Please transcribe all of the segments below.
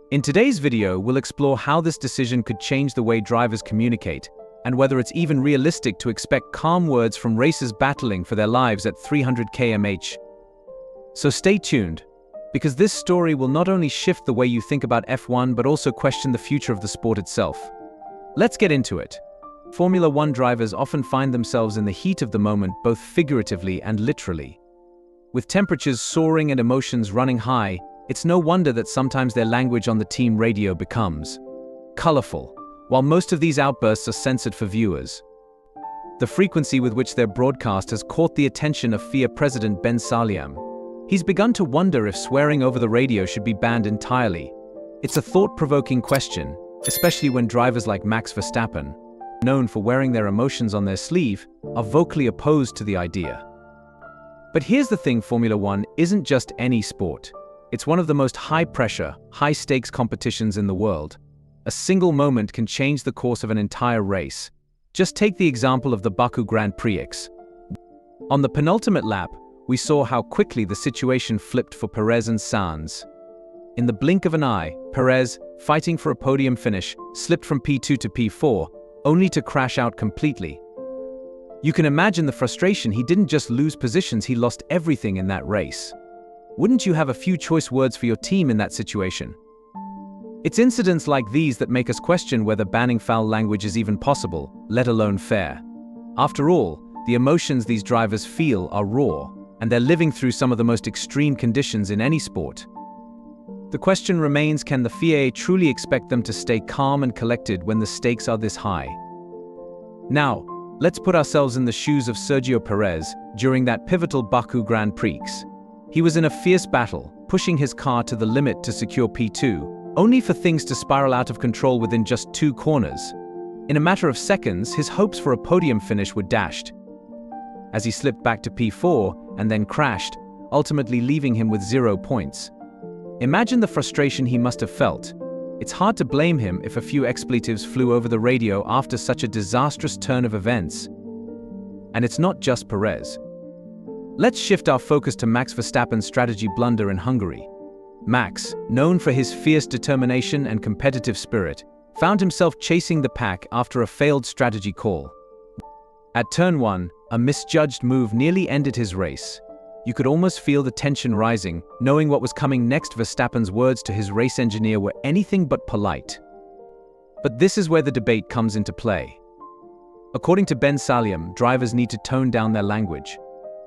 In today's video, we'll explore how this decision could change the way drivers communicate, and whether it's even realistic to expect calm words from racers battling for their lives at 300 km/h. So stay tuned, because this story will not only shift the way you think about F1 but also question the future of the sport itself. Let's get into it. Formula One drivers often find themselves in the heat of the moment, both figuratively and literally. With temperatures soaring and emotions running high, it's no wonder that sometimes their language on the team radio becomes colorful, while most of these outbursts are censored for viewers. The frequency with which they're broadcast has caught the attention of FIA President Ben Sulayem. He's begun to wonder if swearing over the radio should be banned entirely. It's a thought-provoking question, especially when drivers like Max Verstappen, known for wearing their emotions on their sleeve, are vocally opposed to the idea. But here's the thing: Formula One isn't just any sport. It's one of the most high-pressure, high-stakes competitions in the world. A single moment can change the course of an entire race. Just take the example of the Baku Grand Prix. On the penultimate lap, we saw how quickly the situation flipped for Perez and Sainz. In the blink of an eye, Perez, fighting for a podium finish, slipped from P2 to P4, only to crash out completely. You can imagine the frustration. He didn't just lose positions, he lost everything in that race. Wouldn't you have a few choice words for your team in that situation? It's incidents like these that make us question whether banning foul language is even possible, let alone fair. After all, the emotions these drivers feel are raw, and they're living through some of the most extreme conditions in any sport. The question remains, can the FIA truly expect them to stay calm and collected when the stakes are this high? Now, let's put ourselves in the shoes of Sergio Perez during that pivotal Baku Grand Prix. He was in a fierce battle, pushing his car to the limit to secure P2, only for things to spiral out of control within just 2 corners. In a matter of seconds, his hopes for a podium finish were dashed, as he slipped back to P4 and then crashed, ultimately leaving him with 0 points. Imagine the frustration he must have felt. It's hard to blame him if a few expletives flew over the radio after such a disastrous turn of events. And it's not just Perez. Let's shift our focus to Max Verstappen's strategy blunder in Hungary. Max, known for his fierce determination and competitive spirit, found himself chasing the pack after a failed strategy call. At turn 1, a misjudged move nearly ended his race. You could almost feel the tension rising, knowing what was coming next. Verstappen's words to his race engineer were anything but polite. But this is where the debate comes into play. According to Ben Sulayem, drivers need to tone down their language.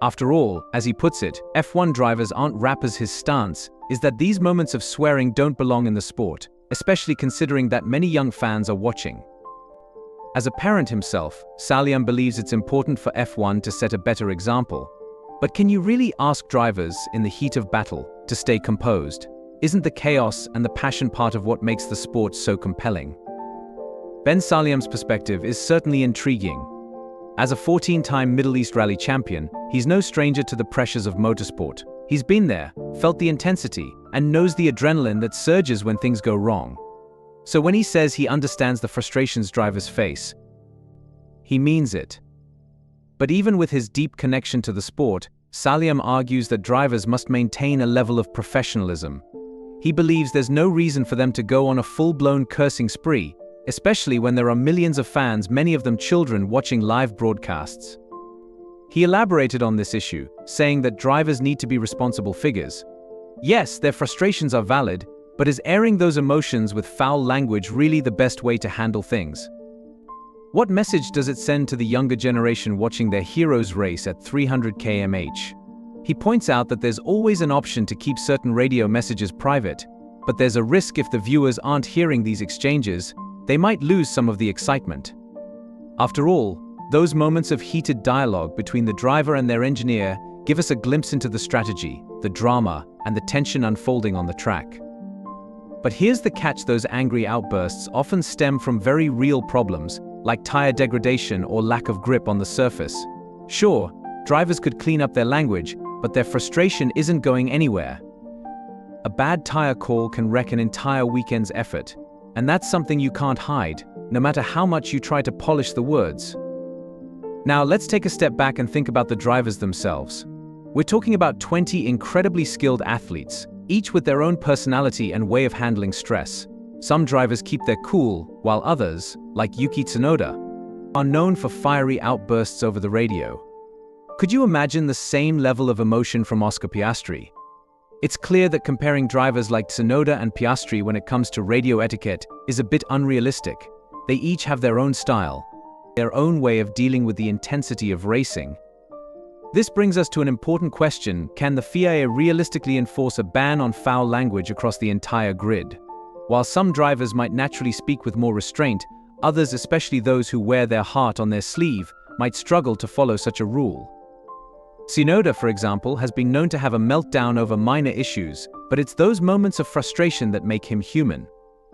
After all, as he puts it, F1 drivers aren't rappers. His stance is that these moments of swearing don't belong in the sport, especially considering that many young fans are watching. As a parent himself, Sulayem believes it's important for F1 to set a better example. But can you really ask drivers in the heat of battle to stay composed? Isn't the chaos and the passion part of what makes the sport so compelling? Ben Sulayem's perspective is certainly intriguing. As a 14-time Middle East Rally champion, he's no stranger to the pressures of motorsport. He's been there, felt the intensity, and knows the adrenaline that surges when things go wrong. So when he says he understands the frustrations drivers face, he means it. But even with his deep connection to the sport, Sulayem argues that drivers must maintain a level of professionalism. He believes there's no reason for them to go on a full-blown cursing spree, especially when there are millions of fans, many of them children, watching live broadcasts. He elaborated on this issue, saying that drivers need to be responsible figures. Yes, their frustrations are valid, but is airing those emotions with foul language really the best way to handle things? What message does it send to the younger generation watching their heroes race at 300 km/h? He points out that there's always an option to keep certain radio messages private, but there's a risk if the viewers aren't hearing these exchanges, they might lose some of the excitement. After all, those moments of heated dialogue between the driver and their engineer give us a glimpse into the strategy, the drama, and the tension unfolding on the track. But here's the catch: those angry outbursts often stem from very real problems, like tire degradation or lack of grip on the surface. Sure, drivers could clean up their language, but their frustration isn't going anywhere. A bad tire call can wreck an entire weekend's effort, and that's something you can't hide, no matter how much you try to polish the words. Now let's take a step back and think about the drivers themselves. We're talking about 20 incredibly skilled athletes, each with their own personality and way of handling stress. Some drivers keep their cool, while others, like Yuki Tsunoda, are known for fiery outbursts over the radio. Could you imagine the same level of emotion from Oscar Piastri? It's clear that comparing drivers like Tsunoda and Piastri when it comes to radio etiquette is a bit unrealistic. They each have their own style, their own way of dealing with the intensity of racing. This brings us to an important question: can the FIA realistically enforce a ban on foul language across the entire grid? While some drivers might naturally speak with more restraint, others, especially those who wear their heart on their sleeve, might struggle to follow such a rule. Tsunoda, for example, has been known to have a meltdown over minor issues, but it's those moments of frustration that make him human.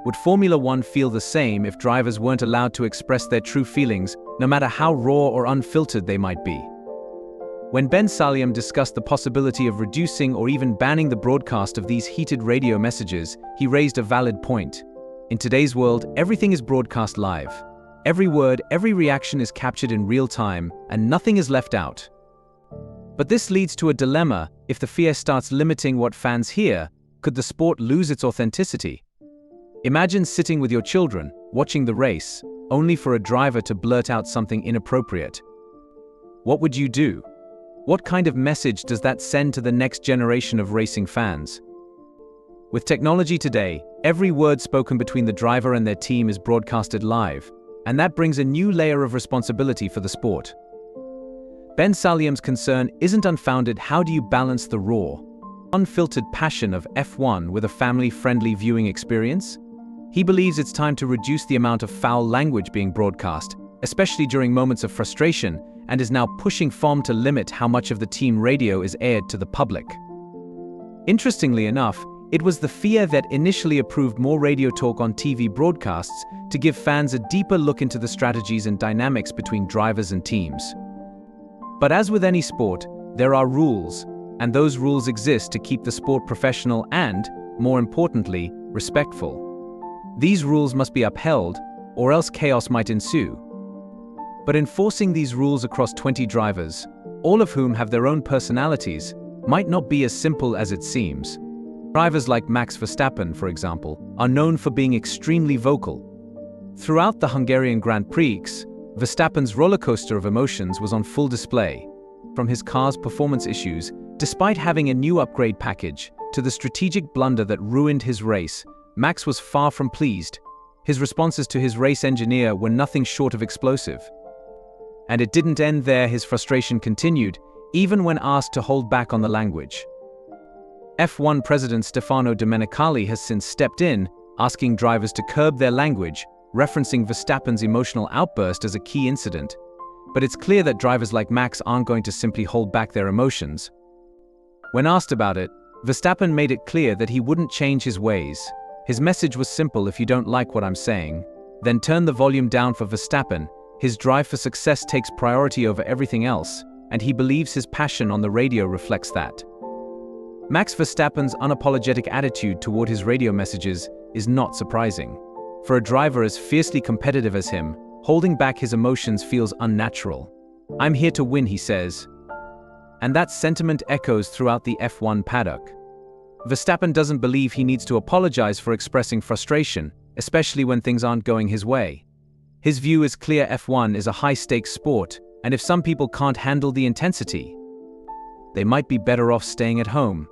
Would Formula One feel the same if drivers weren't allowed to express their true feelings, no matter how raw or unfiltered they might be? When Ben Sulayem discussed the possibility of reducing or even banning the broadcast of these heated radio messages, he raised a valid point. In today's world, everything is broadcast live. Every word, every reaction is captured in real time, and nothing is left out. But this leads to a dilemma. If the FIA starts limiting what fans hear, could the sport lose its authenticity? Imagine sitting with your children, watching the race, only for a driver to blurt out something inappropriate. What would you do? What kind of message does that send to the next generation of racing fans? With technology today, every word spoken between the driver and their team is broadcasted live, and that brings a new layer of responsibility for the sport. Ben Sulayem's concern isn't unfounded. How do you balance the raw, unfiltered passion of F1 with a family-friendly viewing experience? He believes it's time to reduce the amount of foul language being broadcast, especially during moments of frustration, and is now pushing FOM to limit how much of the team radio is aired to the public. Interestingly enough, it was the FIA that initially approved more radio talk on TV broadcasts to give fans a deeper look into the strategies and dynamics between drivers and teams. But as with any sport, there are rules, and those rules exist to keep the sport professional and, more importantly, respectful. These rules must be upheld, or else chaos might ensue. But enforcing these rules across 20 drivers, all of whom have their own personalities, might not be as simple as it seems. Drivers like Max Verstappen, for example, are known for being extremely vocal. Throughout the Hungarian Grand Prix, Verstappen's rollercoaster of emotions was on full display. From his car's performance issues, despite having a new upgrade package, to the strategic blunder that ruined his race, Max was far from pleased. His responses to his race engineer were nothing short of explosive. And it didn't end there. His frustration continued, even when asked to hold back on the language. F1 President Stefano Domenicali has since stepped in, asking drivers to curb their language, referencing Verstappen's emotional outburst as a key incident. But it's clear that drivers like Max aren't going to simply hold back their emotions. When asked about it, Verstappen made it clear that he wouldn't change his ways. His message was simple: if you don't like what I'm saying, then turn the volume down. For Verstappen, his drive for success takes priority over everything else, and he believes his passion on the radio reflects that. Max Verstappen's unapologetic attitude toward his radio messages is not surprising. For a driver as fiercely competitive as him, holding back his emotions feels unnatural. "I'm here to win," he says. And that sentiment echoes throughout the F1 paddock. Verstappen doesn't believe he needs to apologize for expressing frustration, especially when things aren't going his way. His view is clear: F1 is a high-stakes sport, and if some people can't handle the intensity, they might be better off staying at home.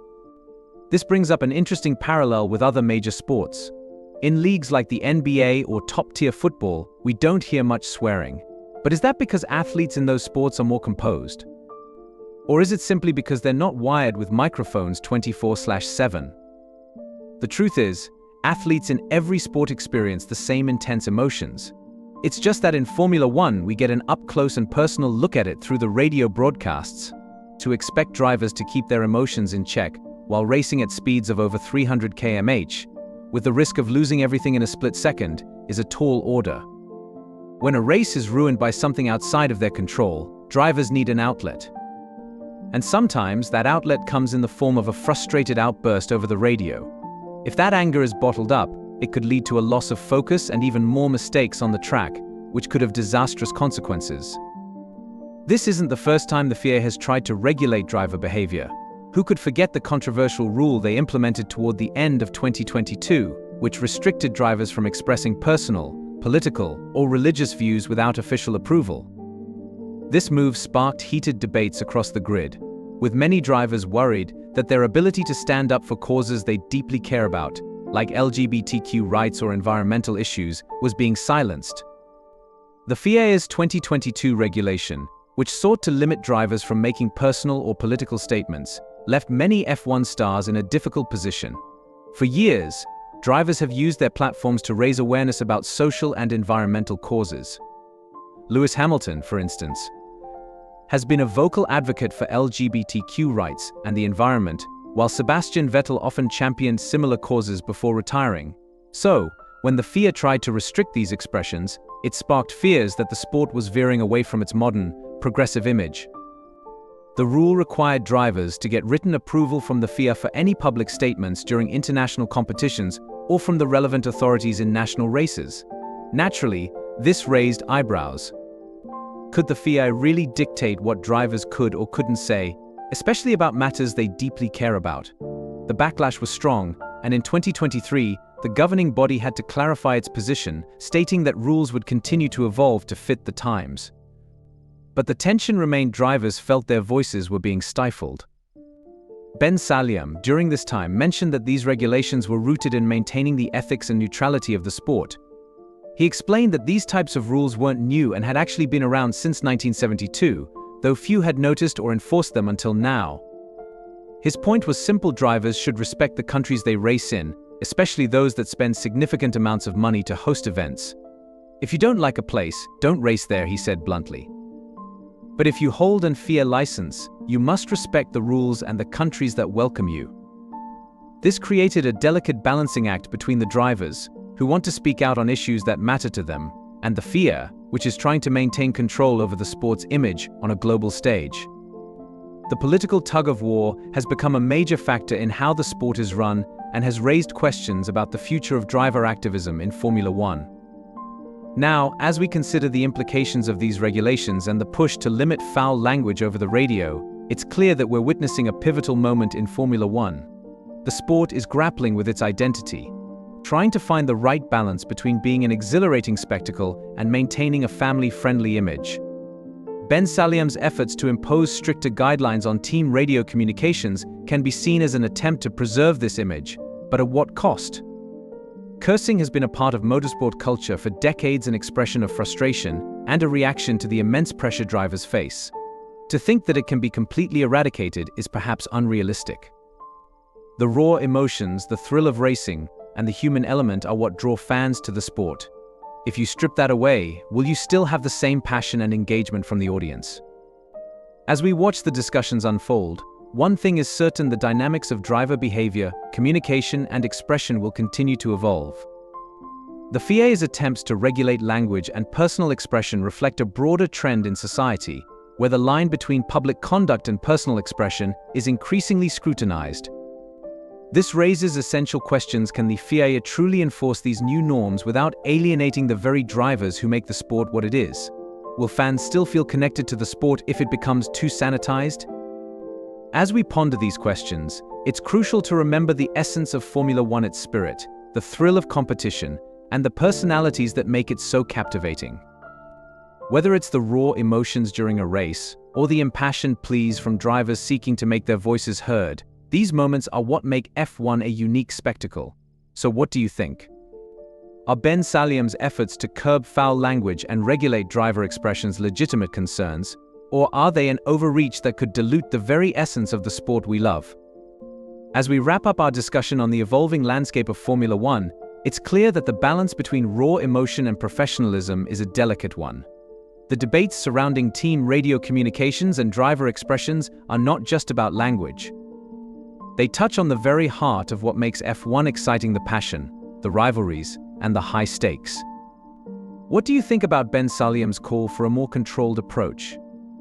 This brings up an interesting parallel with other major sports. In leagues like the NBA or top-tier football, we don't hear much swearing. But is that because athletes in those sports are more composed? Or is it simply because they're not wired with microphones 24/7? The truth is, athletes in every sport experience the same intense emotions. It's just that in Formula One, we get an up-close and personal look at it through the radio broadcasts. To expect drivers to keep their emotions in check while racing at speeds of over 300 km/h, with the risk of losing everything in a split second, is a tall order. When a race is ruined by something outside of their control, drivers need an outlet. And sometimes that outlet comes in the form of a frustrated outburst over the radio. If that anger is bottled up, it could lead to a loss of focus and even more mistakes on the track, which could have disastrous consequences. This isn't the first time the FIA has tried to regulate driver behavior. Who could forget the controversial rule they implemented toward the end of 2022, which restricted drivers from expressing personal, political, or religious views without official approval? This move sparked heated debates across the grid, with many drivers worried that their ability to stand up for causes they deeply care about, like LGBTQ rights or environmental issues, was being silenced. The FIA's 2022 regulation, which sought to limit drivers from making personal or political statements, left many F1 stars in a difficult position. For years, drivers have used their platforms to raise awareness about social and environmental causes. Lewis Hamilton, for instance, has been a vocal advocate for LGBTQ rights and the environment, while Sebastian Vettel often championed similar causes before retiring. So, when the FIA tried to restrict these expressions, it sparked fears that the sport was veering away from its modern, progressive image. The rule required drivers to get written approval from the FIA for any public statements during international competitions or from the relevant authorities in national races. Naturally, this raised eyebrows. Could the FIA really dictate what drivers could or couldn't say, especially about matters they deeply care about? The backlash was strong, and in 2023, the governing body had to clarify its position, stating that rules would continue to evolve to fit the times. But the tension remained. Drivers felt their voices were being stifled. Ben Sulayem, during this time, mentioned that these regulations were rooted in maintaining the ethics and neutrality of the sport. He explained that these types of rules weren't new and had actually been around since 1972, though few had noticed or enforced them until now. His point was simple: drivers should respect the countries they race in, especially those that spend significant amounts of money to host events. If you don't like a place, don't race there, he said bluntly. But if you hold an FIA license, you must respect the rules and the countries that welcome you. This created a delicate balancing act between the drivers, who want to speak out on issues that matter to them, and the FIA, which is trying to maintain control over the sport's image on a global stage. The political tug-of-war has become a major factor in how the sport is run and has raised questions about the future of driver activism in Formula One. Now, as we consider the implications of these regulations and the push to limit foul language over the radio, it's clear that we're witnessing a pivotal moment in Formula One. The sport is grappling with its identity, trying to find the right balance between being an exhilarating spectacle and maintaining a family-friendly image. Ben Sulayem's efforts to impose stricter guidelines on team radio communications can be seen as an attempt to preserve this image, but at what cost? Cursing has been a part of motorsport culture for decades, an expression of frustration and a reaction to the immense pressure drivers face. To think that it can be completely eradicated is perhaps unrealistic. The raw emotions, the thrill of racing, and the human element are what draw fans to the sport. If you strip that away, will you still have the same passion and engagement from the audience? As we watch the discussions unfold, one thing is certain: the dynamics of driver behavior, communication, and expression will continue to evolve. The FIA's attempts to regulate language and personal expression reflect a broader trend in society, where the line between public conduct and personal expression is increasingly scrutinized. This raises essential questions: can the FIA truly enforce these new norms without alienating the very drivers who make the sport what it is? Will fans still feel connected to the sport if it becomes too sanitized? As we ponder these questions, it's crucial to remember the essence of Formula One: its spirit, the thrill of competition, and the personalities that make it so captivating. Whether it's the raw emotions during a race, or the impassioned pleas from drivers seeking to make their voices heard, these moments are what make F1 a unique spectacle. So what do you think? Are Ben Sulayem's efforts to curb foul language and regulate driver expressions legitimate concerns, or are they an overreach that could dilute the very essence of the sport we love? As we wrap up our discussion on the evolving landscape of Formula One, it's clear that the balance between raw emotion and professionalism is a delicate one. The debates surrounding team radio communications and driver expressions are not just about language. They touch on the very heart of what makes F1 exciting: the passion, the rivalries, and the high stakes. What do you think about Ben Sulayem's call for a more controlled approach?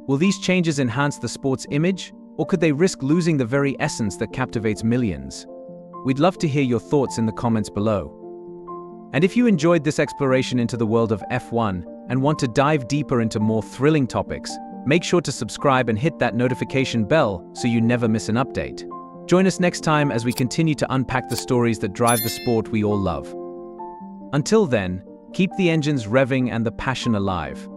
Will these changes enhance the sport's image, or could they risk losing the very essence that captivates millions? We'd love to hear your thoughts in the comments below. And if you enjoyed this exploration into the world of F1 and want to dive deeper into more thrilling topics, Make sure to subscribe and hit that notification bell so you never miss an update. Join us next time as we continue to unpack the stories that drive the sport we all love. Until then, keep the engines revving and the passion alive.